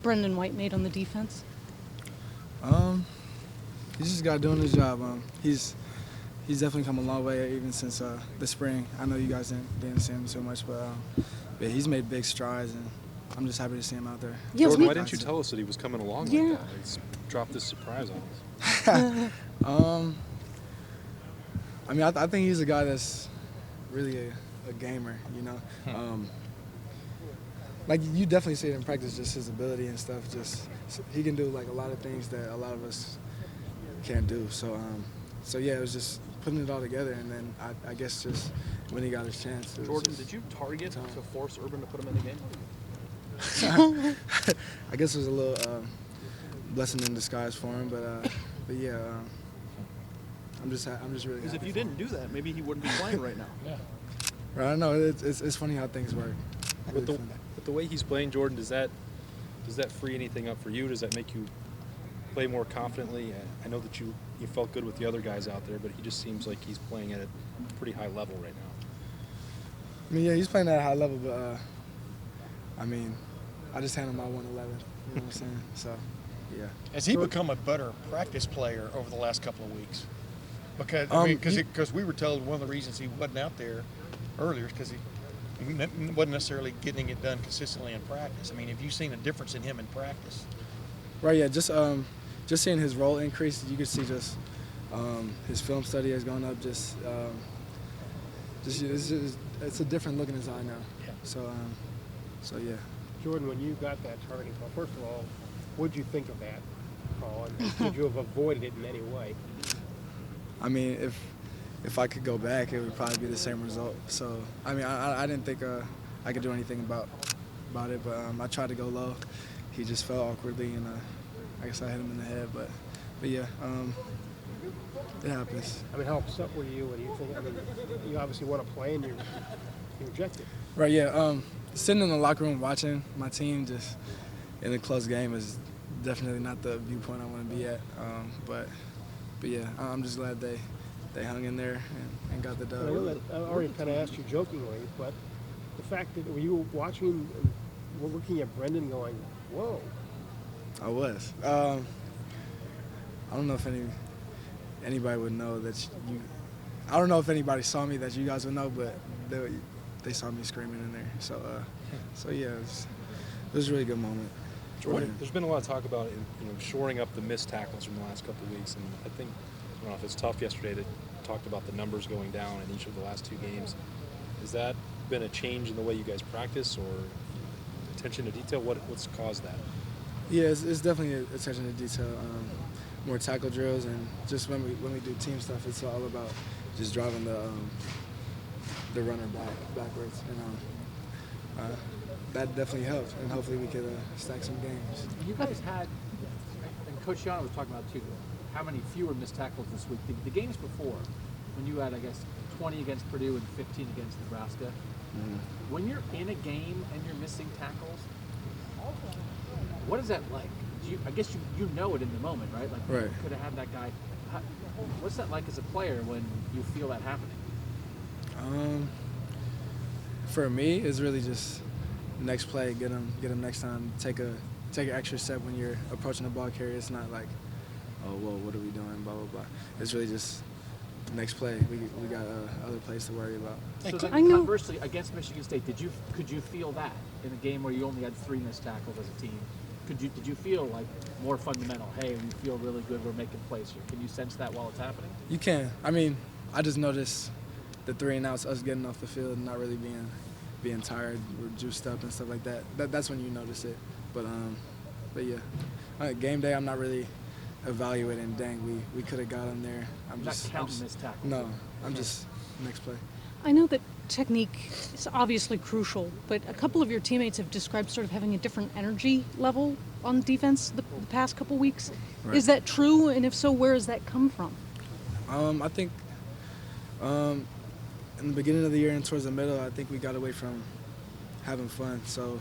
Brendon White made on the defense? He's just got doing his job. He's definitely come a long way even since the spring. I know you guys didn't see him so much, but he's made big strides, and I'm just happy to see him out there. Yeah, Jordan, why didn't you tell us that he was coming along like that? He's dropped this surprise on us. I mean, I think he's a guy that's really a gamer, you know. Like, you definitely see it in practice, just his ability and stuff. Just he can do, like, a lot of things that a lot of us can't do. So yeah, it was just putting it all together, and then I guess just when he got his chance. Jordan, did you target to force Urban to put him in the game? I guess it was a little blessing in disguise for him, but yeah, I'm just really happy. Because if you didn't do that, maybe he wouldn't be playing right now. Yeah. Right, I know it's funny how things work. With the way he's playing, Jordan, does that free anything up for you? Does that make you play more confidently? I know that you felt good with the other guys out there, but he just seems like he's playing at a pretty high level right now. I mean, yeah, he's playing at a high level, but I mean, I just handled my 111. You know what I'm saying? So, yeah. Has he become a better practice player over the last couple of weeks? Because because we were told one of the reasons he wasn't out there earlier is because he wasn't necessarily getting it done consistently in practice. I mean, have you seen a difference in him in practice? Right. Yeah. Just seeing his role increase, you can see just his film study has gone up. It's a different look in his eye now. Yeah. So yeah. Jordan, when you got that targeting call, first of all, what did you think of that call? And could you have avoided it in any way? I mean, if I could go back, it would probably be the same result. So, I mean, I didn't think I could do anything about it, but I tried to go low. He just fell awkwardly, and I guess I hit him in the head. But yeah, it happens. I mean, how upset were you? What do you think? I mean, you obviously want to play, and you rejected. Right. Yeah. Sitting in the locker room watching my team just in a close game is definitely not the viewpoint I want to be at. But yeah, I'm just glad they hung in there and got the dub. I already kind of asked you jokingly, but the fact that were you watching and looking at Brendon going, whoa. I was. I don't know if anybody would know that you. I don't know if anybody saw me that you guys would know, but they saw me screaming in there. So yeah, it was a really good moment. Jordan, there's been a lot of talk about shoring up the missed tackles from the last couple of weeks, and I think I don't know if it's tough yesterday that talked about the numbers going down in each of the last two games. Has that been a change in the way you guys practice, or attention to detail? What's caused that? Yeah, it's definitely attention to detail. More tackle drills, and just when we do team stuff, it's all about just driving the runner backwards, and that definitely helps. And hopefully we could stack some games. You guys had, and Coach Yana was talking about too, how many fewer missed tackles this week. The games before, when you had, I guess, 20 against Purdue and 15 against Nebraska, when you're in a game and you're missing tackles, what is that like? I guess you know it in the moment, right? Like, right. You could have had that guy. What's that like as a player when you feel that happening? For me, it's really just next play, get him next time. Take an extra step when you're approaching the ball carrier. It's not like, oh, whoa, what are we doing, blah, blah, blah. It's really just next play. We got other plays to worry about. So then, conversely, against Michigan State, could you feel that in a game where you only had 3 missed tackles as a team? Did you feel like more fundamental? Hey, we feel really good. We're making plays here. Can you sense that while it's happening? You can. I mean, I just noticed the 3 and outs, us getting off the field, and not really being tired or juiced up and stuff like that. That's when you notice it. But yeah, game day, I'm not really evaluating. Dang, we could have got him there. I'm just counting missed tackles. No, I'm just next play. I know that technique is obviously crucial, but a couple of your teammates have described sort of having a different energy level on defense the past couple weeks. Right. Is that true? And if so, where does that come from? I think in the beginning of the year and towards the middle, I think we got away from having fun. So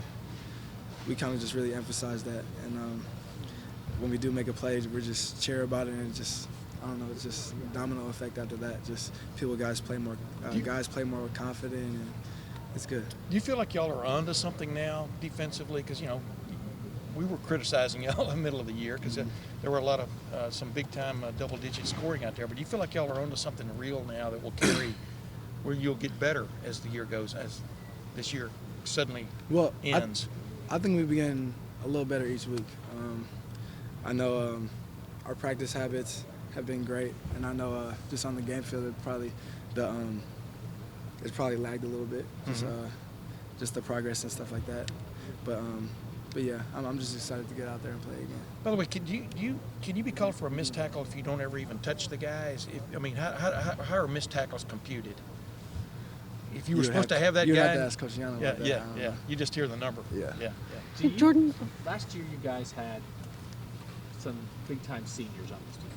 we kind of just really emphasized that. And when we do make a play, we're just cheer about it, and just, I don't know, it's just domino effect after that. Just guys play more confident, and it's good. Do you feel like y'all are onto something now defensively? Because, we were criticizing y'all in the middle of the year because there were a lot of some big time double-digit scoring out there. But do you feel like y'all are onto something real now that will carry, where you'll get better as the year goes, as this year suddenly ends? I think we've been getting a little better each week. I know our practice habits have been great, and I know just on the game field, it's probably lagged a little bit, just the progress and stuff like that. But yeah, I'm just excited to get out there and play again. By the way, can you be called for a missed tackle if you don't ever even touch the guys? How are missed tackles computed? If you were supposed to have that guy, you have to ask Coach Yano about that. Yeah. You just hear the number. Yeah. So Jordan. Last year, you guys had some big-time seniors on this team.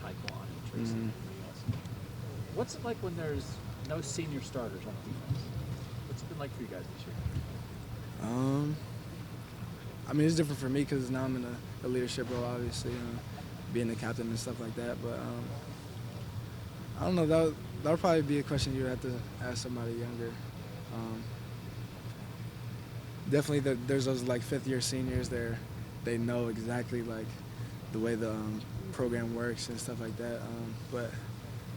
Taekwondo, Tracy, and everybody else. What's it like when there's no senior starters on defense? What's it been like for you guys this year? I mean, it's different for me because now I'm in a leadership role, obviously, being the captain and stuff like that. But I don't know. That would probably be a question you would have to ask somebody younger. Definitely, there's those like fifth-year seniors there. They know exactly like the way the program works and stuff like that. But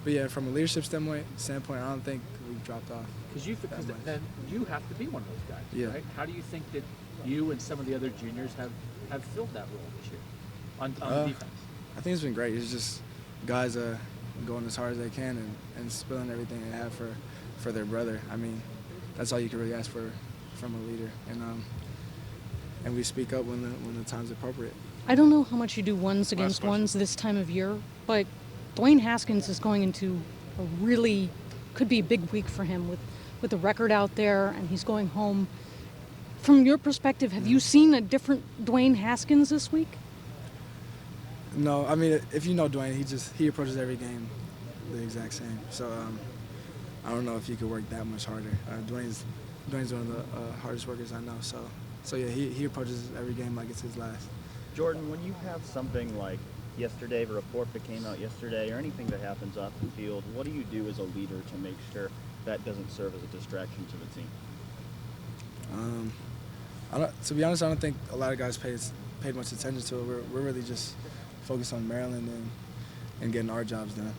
yeah, from a leadership standpoint, I don't think we've dropped off. Because then you have to be one of those guys, right? How do you think that you and some of the other juniors have filled that role this year on defense? I think it's been great. It's just guys going as hard as they can and spilling everything they have for their brother. I mean, that's all you can really ask for from a leader. And we speak up when the time's appropriate. I don't know how much you do ones against ones this time of year, but Dwayne Haskins is going into a really, could be a big week for him with the record out there, and he's going home. From your perspective, have you seen a different Dwayne Haskins this week? No, I mean, if you know Dwayne, he approaches every game the exact same. So I don't know if he could work that much harder. Dwayne's one of the hardest workers I know. So yeah, he approaches every game like it's his last. Jordan, when you have something like yesterday, the report that came out yesterday, or anything that happens off the field, what do you do as a leader to make sure that doesn't serve as a distraction to the team? To be honest, I don't think a lot of guys paid much attention to it. We're really just focused on Maryland and getting our jobs done.